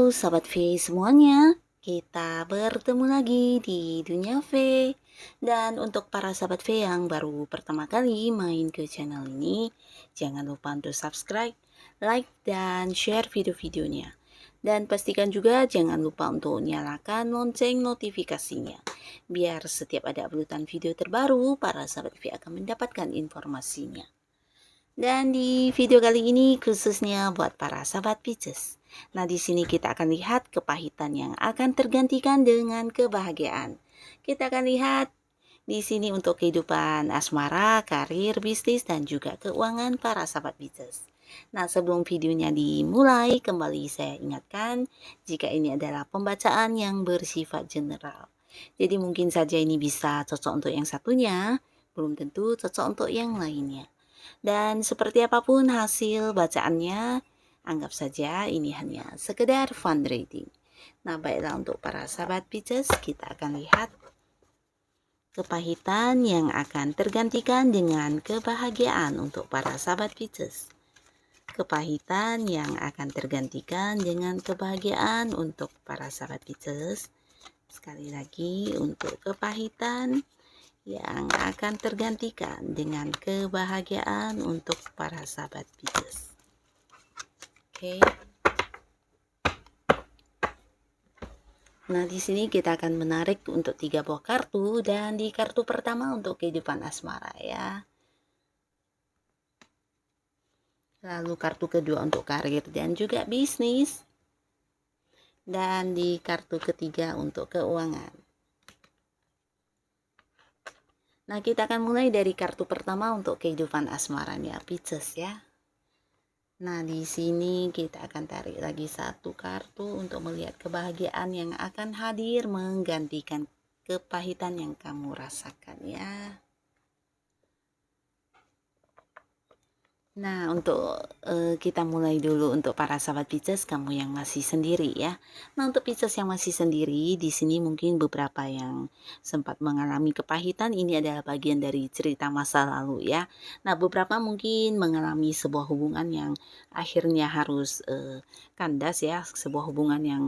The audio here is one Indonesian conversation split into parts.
Sahabat V semuanya, kita bertemu lagi di Dunia V. Dan untuk para sahabat V yang baru pertama kali main ke channel ini, jangan lupa untuk subscribe, like, dan share video-videonya. Dan pastikan juga jangan lupa untuk nyalakan lonceng notifikasinya, biar setiap ada uploadan video terbaru, para sahabat V akan mendapatkan informasinya. Dan di video kali ini khususnya buat para sahabat Pisces. Nah, di sini kita akan lihat kepahitan yang akan tergantikan dengan kebahagiaan. Kita akan lihat di sini untuk kehidupan asmara, karir, bisnis, dan juga keuangan para sahabat Pisces. Nah, sebelum videonya dimulai, kembali saya ingatkan jika ini adalah pembacaan yang bersifat general. Jadi mungkin saja ini bisa cocok untuk yang satunya, belum tentu cocok untuk yang lainnya. Dan seperti apapun hasil bacaannya, anggap saja ini hanya sekedar fun reading. Nah, baiklah untuk para sahabat Pisces, kita akan lihat kepahitan yang akan tergantikan dengan kebahagiaan untuk para sahabat Pisces. Kepahitan yang akan tergantikan dengan kebahagiaan untuk para sahabat Pisces. Sekali lagi untuk kepahitan yang akan tergantikan dengan kebahagiaan untuk para sahabat Pisces. Oke. Nah, di sini kita akan menarik untuk 3 buah kartu, dan di kartu pertama untuk kehidupan asmara ya. Lalu kartu kedua untuk karir dan juga bisnis. Dan di kartu ketiga untuk keuangan. Nah, kita akan mulai dari kartu pertama untuk kehidupan asmaranya Pisces ya. Nah, di sini kita akan tarik lagi satu kartu untuk melihat kebahagiaan yang akan hadir menggantikan kepahitan yang kamu rasakan ya. Nah, untuk kita mulai dulu untuk para sahabat Pisces, kamu yang masih sendiri ya. Nah, untuk Pisces yang masih sendiri, di sini mungkin beberapa yang sempat mengalami kepahitan, ini adalah bagian dari cerita masa lalu ya. Nah, beberapa mungkin mengalami sebuah hubungan yang akhirnya harus kandas ya, sebuah hubungan yang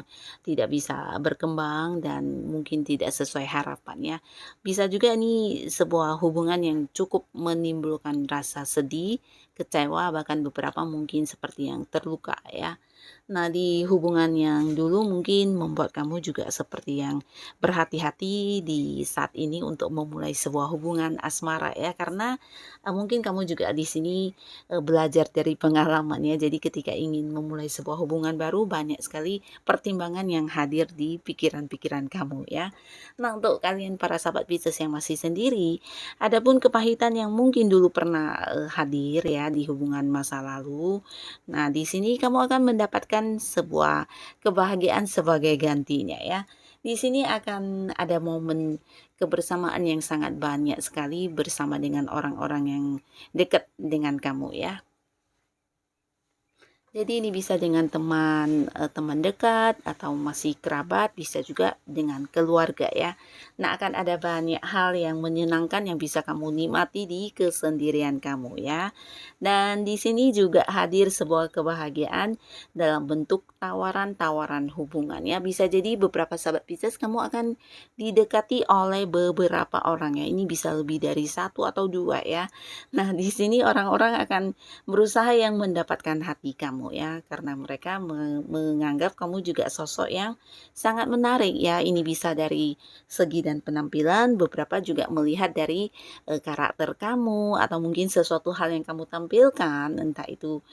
tidak bisa berkembang dan mungkin tidak sesuai harapan ya. Bisa juga ini sebuah hubungan yang cukup menimbulkan rasa sedih, kecewa, bahkan beberapa mungkin seperti yang terluka ya. Nah, di hubungan yang dulu mungkin membuat kamu juga seperti yang berhati-hati di saat ini untuk memulai sebuah hubungan asmara ya, karena mungkin kamu juga di sini belajar dari pengalaman ya. Jadi ketika ingin memulai sebuah hubungan baru, banyak sekali pertimbangan yang hadir di pikiran-pikiran kamu ya. Nah, untuk kalian para sahabat Pisces yang masih sendiri, adapun kepahitan yang mungkin dulu pernah hadir ya di hubungan masa lalu. Nah, di sini kamu akan mendapatkan sebuah kebahagiaan sebagai gantinya ya. Di sini akan ada momen kebersamaan yang sangat banyak sekali bersama dengan orang-orang yang dekat dengan kamu ya. Jadi ini bisa dengan teman dekat atau masih kerabat, bisa juga dengan keluarga ya. Nah, akan ada banyak hal yang menyenangkan yang bisa kamu nikmati di kesendirian kamu ya. Dan di sini juga hadir sebuah kebahagiaan dalam bentuk tawaran-tawaran hubungan ya. Bisa jadi beberapa sahabat Pisces kamu akan didekati oleh beberapa orang ya. Ini bisa lebih dari 1 atau 2 ya. Nah, di sini orang-orang akan berusaha yang mendapatkan hati kamu ya, karena mereka menganggap kamu juga sosok yang sangat menarik ya. Ini bisa dari segi dan penampilan, beberapa juga melihat dari karakter kamu atau mungkin sesuatu hal yang kamu tampilkan, entah itu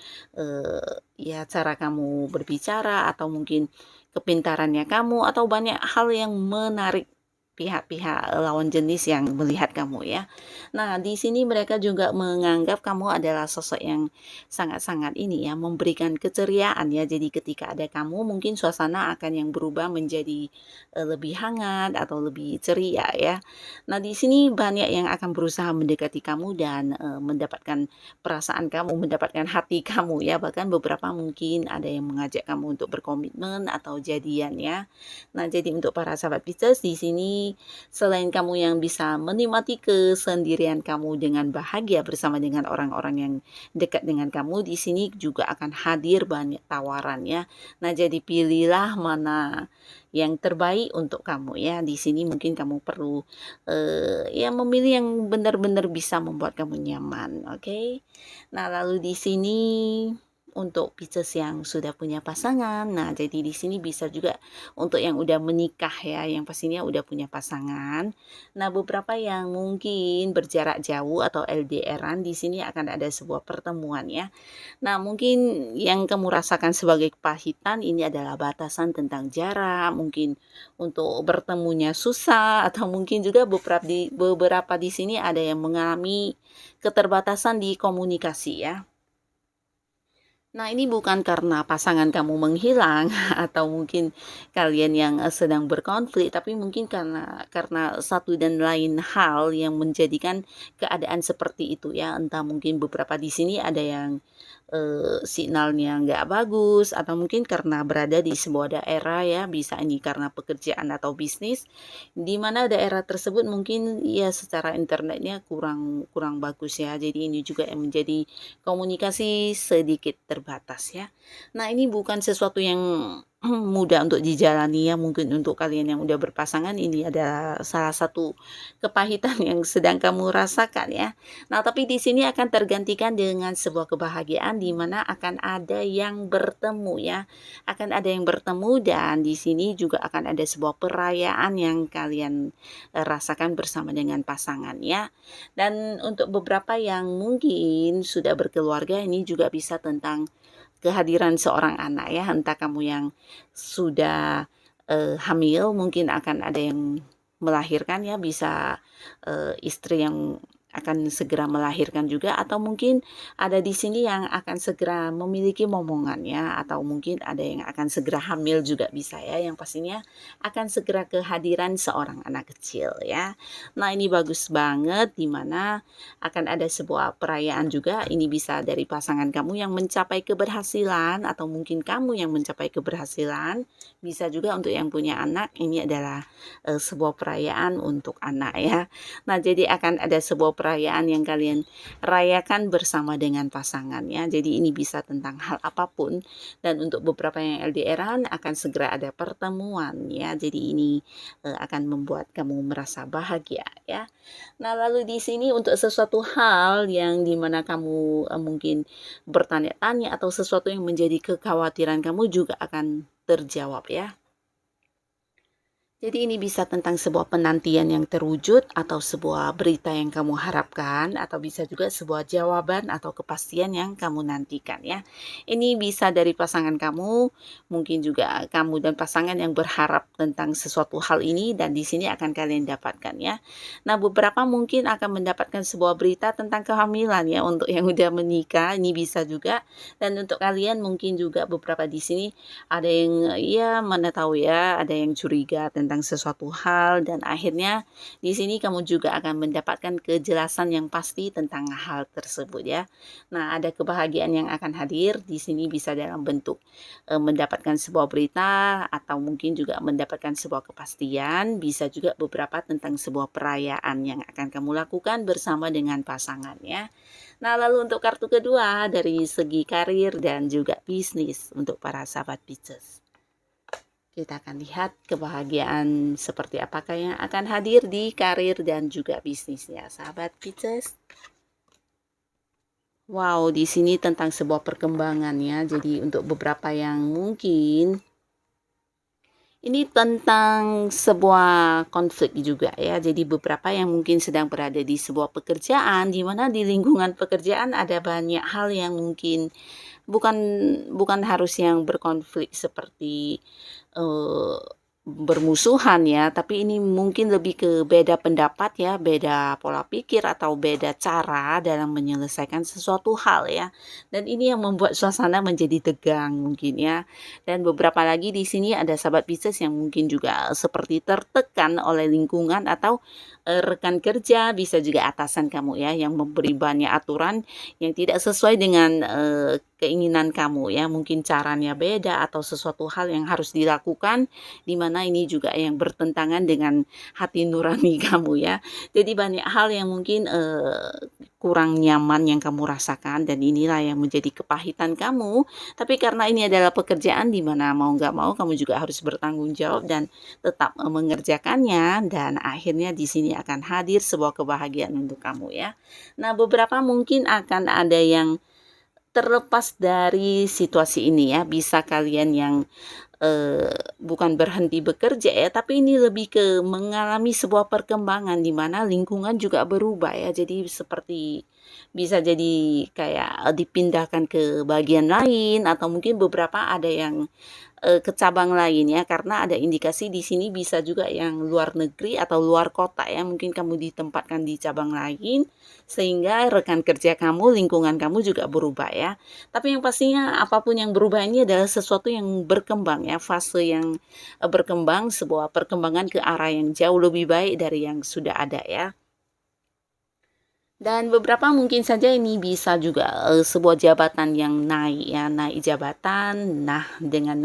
ya cara kamu berbicara atau mungkin kepintarannya kamu atau banyak hal yang menarik pihak-pihak lawan jenis yang melihat kamu ya. Nah, di sini mereka juga menganggap kamu adalah sosok yang sangat-sangat ini ya, memberikan keceriaan ya. Jadi ketika ada kamu, mungkin suasana akan yang berubah menjadi lebih hangat atau lebih ceria ya. Nah, di sini banyak yang akan berusaha mendekati kamu dan mendapatkan perasaan kamu, mendapatkan hati kamu ya. Bahkan beberapa mungkin ada yang mengajak kamu untuk berkomitmen atau jadian ya. Nah, jadi untuk para sahabat Pisces di sini sini selain kamu yang bisa menikmati kesendirian kamu dengan bahagia bersama dengan orang-orang yang dekat dengan kamu, di sini juga akan hadir banyak tawaran ya. Nah, jadi pilihlah mana yang terbaik untuk kamu ya. Di sini mungkin kamu perlu ya memilih yang benar-benar bisa membuat kamu nyaman, oke? Nah, lalu di sini untuk Pisces yang sudah punya pasangan. Nah, jadi di sini bisa juga untuk yang udah menikah ya, yang pastinya udah punya pasangan. Nah, beberapa yang mungkin berjarak jauh atau LDRan di sini akan ada sebuah pertemuan ya. Nah, mungkin yang kamu rasakan sebagai kepahitan ini adalah batasan tentang jarak, mungkin untuk bertemunya susah atau mungkin juga beberapa di sini ada yang mengalami keterbatasan di komunikasi ya. Nah, ini bukan karena pasangan kamu menghilang atau mungkin kalian yang sedang berkonflik, tapi mungkin karena satu dan lain hal yang menjadikan keadaan seperti itu ya. Entah mungkin beberapa di sini ada yang signalnya nggak bagus atau mungkin karena berada di sebuah daerah ya, bisa ini karena pekerjaan atau bisnis di mana daerah tersebut mungkin ya secara internetnya kurang kurang bagus ya. Jadi ini juga yang menjadi komunikasi sedikit terbatas ya. Nah, ini bukan sesuatu yang mudah untuk dijalani ya. Mungkin untuk kalian yang udah berpasangan ini adalah salah satu kepahitan yang sedang kamu rasakan ya. Nah, tapi di sini akan tergantikan dengan sebuah kebahagiaan di mana akan ada yang bertemu ya. Akan ada yang bertemu dan di sini juga akan ada sebuah perayaan yang kalian rasakan bersama dengan pasangan ya. Dan untuk beberapa yang mungkin sudah berkeluarga ini juga bisa tentang kehadiran seorang anak ya, entah kamu yang sudah hamil mungkin akan ada yang melahirkan ya, bisa istri yang akan segera melahirkan juga atau mungkin ada di sini yang akan segera memiliki momongan ya, atau mungkin ada yang akan segera hamil juga bisa ya, yang pastinya akan segera kehadiran seorang anak kecil ya. Nah, ini bagus banget dimana akan ada sebuah perayaan juga, ini bisa dari pasangan kamu yang mencapai keberhasilan atau mungkin kamu yang mencapai keberhasilan, bisa juga untuk yang punya anak ini adalah sebuah perayaan untuk anak ya. Nah, jadi akan ada sebuah perayaan yang kalian rayakan bersama dengan pasangan ya. Jadi ini bisa tentang hal apapun dan untuk beberapa yang LDRan akan segera ada pertemuan ya. Jadi ini akan membuat kamu merasa bahagia ya. Nah, lalu di sini untuk sesuatu hal yang dimana kamu mungkin bertanya-tanya atau sesuatu yang menjadi kekhawatiran kamu juga akan terjawab ya. Jadi ini bisa tentang sebuah penantian yang terwujud atau sebuah berita yang kamu harapkan atau bisa juga sebuah jawaban atau kepastian yang kamu nantikan ya. Ini bisa dari pasangan kamu, mungkin juga kamu dan pasangan yang berharap tentang sesuatu hal ini dan di sini akan kalian dapatkan ya. Nah, beberapa mungkin akan mendapatkan sebuah berita tentang kehamilan ya untuk yang udah menikah, ini bisa juga. Dan untuk kalian mungkin juga beberapa di sini ada yang ya mana tahu ya, ada yang curiga tentang sesuatu hal dan akhirnya di sini kamu juga akan mendapatkan kejelasan yang pasti tentang hal tersebut ya. Nah, ada kebahagiaan yang akan hadir di sini bisa dalam bentuk mendapatkan sebuah berita atau mungkin juga mendapatkan sebuah kepastian, bisa juga beberapa tentang sebuah perayaan yang akan kamu lakukan bersama dengan pasangan ya. Nah, lalu untuk kartu kedua dari segi karir dan juga bisnis untuk para sahabat Pisces. Kita akan lihat kebahagiaan seperti apakah yang akan hadir di karir dan juga bisnisnya, sahabat Pisces. Wow, di sini tentang sebuah perkembangan ya. Jadi untuk beberapa yang mungkin ini tentang sebuah konflik juga ya. Jadi beberapa yang mungkin sedang berada di sebuah pekerjaan di mana di lingkungan pekerjaan ada banyak hal yang mungkin bukan bukan harus yang berkonflik seperti eee, bermusuhan ya, tapi ini mungkin lebih ke beda pendapat ya, beda pola pikir atau beda cara dalam menyelesaikan sesuatu hal ya. Dan ini yang membuat suasana menjadi tegang mungkin ya. Dan beberapa lagi di sini ada sahabat Pisces yang mungkin juga seperti tertekan oleh lingkungan atau rekan kerja, bisa juga atasan kamu ya yang memberi banyak aturan yang tidak sesuai dengan keinginan kamu ya, mungkin caranya beda atau sesuatu hal yang harus dilakukan di mana mana ini juga yang bertentangan dengan hati nurani kamu ya. Jadi banyak hal yang mungkin kurang nyaman yang kamu rasakan, dan inilah yang menjadi kepahitan kamu. Tapi karena ini adalah pekerjaan di mana mau nggak mau kamu juga harus bertanggung jawab dan tetap mengerjakannya, dan akhirnya di sini akan hadir sebuah kebahagiaan untuk kamu ya. Nah, beberapa mungkin akan ada yang terlepas dari situasi ini ya, bisa kalian yang bukan berhenti bekerja ya, tapi ini lebih ke mengalami sebuah perkembangan di mana lingkungan juga berubah ya. Jadi seperti bisa jadi kayak dipindahkan ke bagian lain, atau mungkin beberapa ada yang ke cabang lain ya, karena ada indikasi di sini bisa juga yang luar negeri atau luar kota ya, mungkin kamu ditempatkan di cabang lain sehingga rekan kerja kamu, lingkungan kamu juga berubah ya. Tapi yang pastinya apapun yang berubah ini adalah sesuatu yang berkembang ya, fase yang berkembang, sebuah perkembangan ke arah yang jauh lebih baik dari yang sudah ada ya. Dan beberapa mungkin saja ini bisa juga sebuah jabatan yang naik ya, naik jabatan. Nah, dengan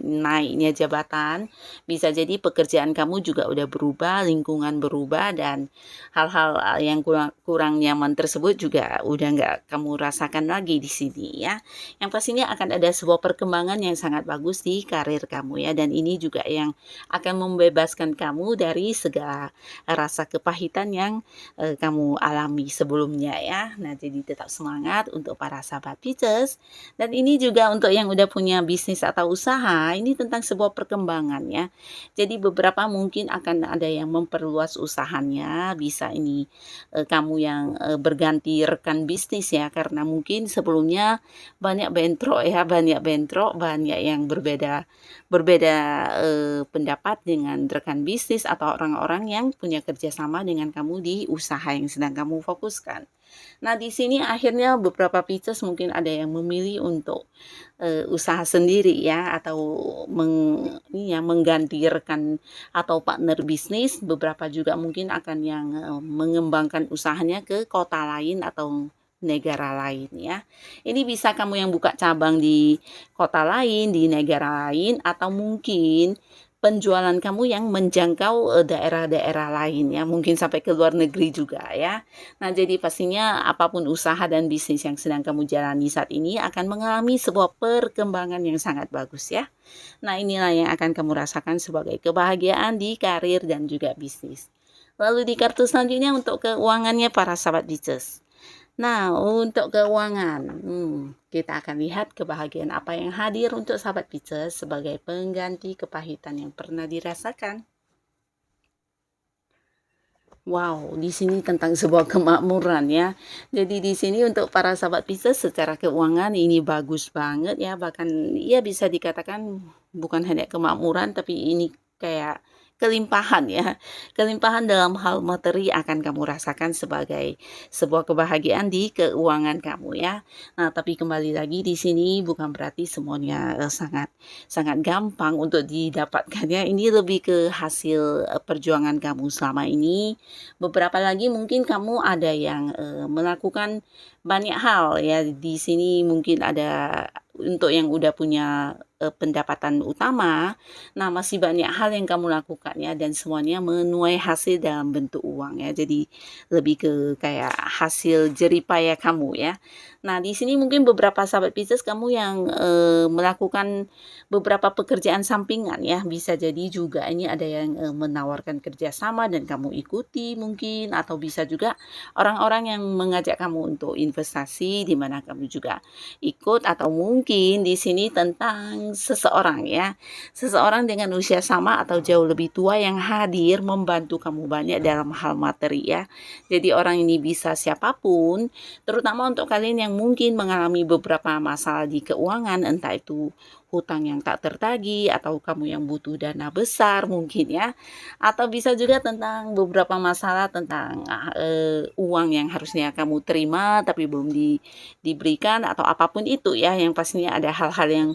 naiknya jabatan, bisa jadi pekerjaan kamu juga udah berubah, lingkungan berubah, dan hal-hal yang kurang nyaman tersebut juga udah nggak kamu rasakan lagi di sini ya. Yang pastinya akan ada sebuah perkembangan yang sangat bagus di karir kamu ya, dan ini juga yang akan membebaskan kamu dari segala rasa kepahitan yang kamu alami sebelumnya ya. Nah, jadi tetap semangat untuk para sahabat Pisces. Dan ini juga untuk yang udah punya bisnis atau usaha, ini tentang sebuah perkembangan ya. Jadi beberapa mungkin akan ada yang memperluas usahanya, bisa ini kamu yang berganti rekan bisnis ya, karena mungkin sebelumnya banyak bentrok ya, banyak yang berbeda pendapat dengan rekan bisnis atau orang-orang yang punya kerjasama dengan kamu di usaha yang sedang kamu fokuskan. Nah, di sini akhirnya beberapa Pisces mungkin ada yang memilih untuk usaha sendiri ya, atau mengganti rekan atau partner bisnis. Beberapa juga mungkin akan yang mengembangkan usahanya ke kota lain atau negara lain ya. Ini bisa kamu yang buka cabang di kota lain, di negara lain, atau mungkin penjualan kamu yang menjangkau daerah-daerah lain ya, mungkin sampai ke luar negeri juga ya. Nah, jadi pastinya apapun usaha dan bisnis yang sedang kamu jalani saat ini akan mengalami sebuah perkembangan yang sangat bagus ya. Nah, inilah yang akan kamu rasakan sebagai kebahagiaan di karir dan juga bisnis. Lalu di kartu selanjutnya untuk keuangannya para sahabat Pisces. Nah, untuk keuangan, kita akan lihat kebahagiaan apa yang hadir untuk sahabat Pisces sebagai pengganti kepahitan yang pernah dirasakan. Wow, di sini tentang sebuah kemakmuran ya. Jadi di sini untuk para sahabat Pisces secara keuangan ini bagus banget ya, bahkan ya bisa dikatakan bukan hanya kemakmuran, tapi ini kayak kelimpahan ya. Kelimpahan dalam hal materi akan kamu rasakan sebagai sebuah kebahagiaan di keuangan kamu ya. Nah, tapi kembali lagi di sini bukan berarti semuanya sangat gampang untuk didapatkan ya. Ini lebih ke hasil perjuangan kamu selama ini. Beberapa lagi mungkin kamu ada yang melakukan banyak hal ya. Di sini mungkin ada untuk yang udah punya pendapatan utama. Nah, masih banyak hal yang kamu lakukan ya, dan semuanya menuai hasil dalam bentuk uang ya. Jadi lebih ke kayak hasil jeripaya kamu ya. Nah, di sini mungkin beberapa sahabat Pisces kamu yang melakukan beberapa pekerjaan sampingan ya. Bisa jadi juga ini ada yang menawarkan kerjasama dan kamu ikuti mungkin, atau bisa juga orang-orang yang mengajak kamu untuk investasi di mana kamu juga ikut, atau mungkin di sini tentang seseorang ya. Seseorang dengan usia sama atau jauh lebih tua yang hadir membantu kamu banyak dalam hal materi ya. Jadi orang ini bisa siapapun, terutama untuk kalian yang mungkin mengalami beberapa masalah di keuangan, entah itu hutang yang tak tertagih, atau kamu yang butuh dana besar mungkin ya, atau bisa juga tentang beberapa masalah tentang uang yang harusnya kamu terima tapi belum diberikan, atau apapun itu ya, yang pastinya ada hal-hal yang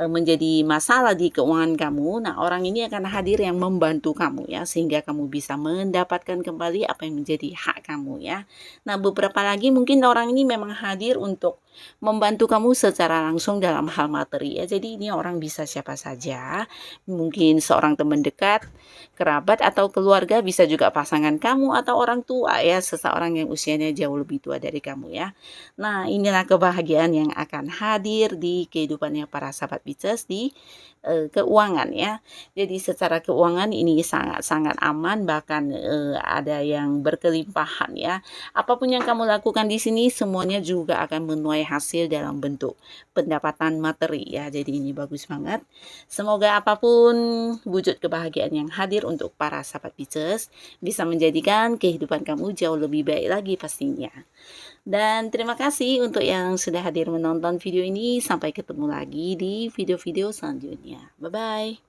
menjadi masalah di keuangan kamu. Nah, orang ini akan hadir yang membantu kamu ya, sehingga kamu bisa mendapatkan kembali apa yang menjadi hak kamu ya. Nah, beberapa lagi mungkin orang ini memang hadir untuk membantu kamu secara langsung dalam hal materi ya. Jadi ini orang bisa siapa saja, mungkin seorang teman dekat, kerabat atau keluarga, bisa juga pasangan kamu atau orang tua ya, seseorang yang usianya jauh lebih tua dari kamu ya. Nah, inilah kebahagiaan yang akan hadir di kehidupannya para sahabat Pisces di keuangan ya. Jadi secara keuangan ini sangat-sangat aman, bahkan ada yang berkelimpahan ya. Apapun yang kamu lakukan di sini semuanya juga akan menuai hasil dalam bentuk pendapatan materi ya. Jadi ini bagus banget. Semoga apapun wujud kebahagiaan yang hadir untuk para sahabat Pisces bisa menjadikan kehidupan kamu jauh lebih baik lagi pastinya. Dan terima kasih untuk yang sudah hadir menonton video ini. Sampai ketemu lagi di video-video selanjutnya. Bye-bye.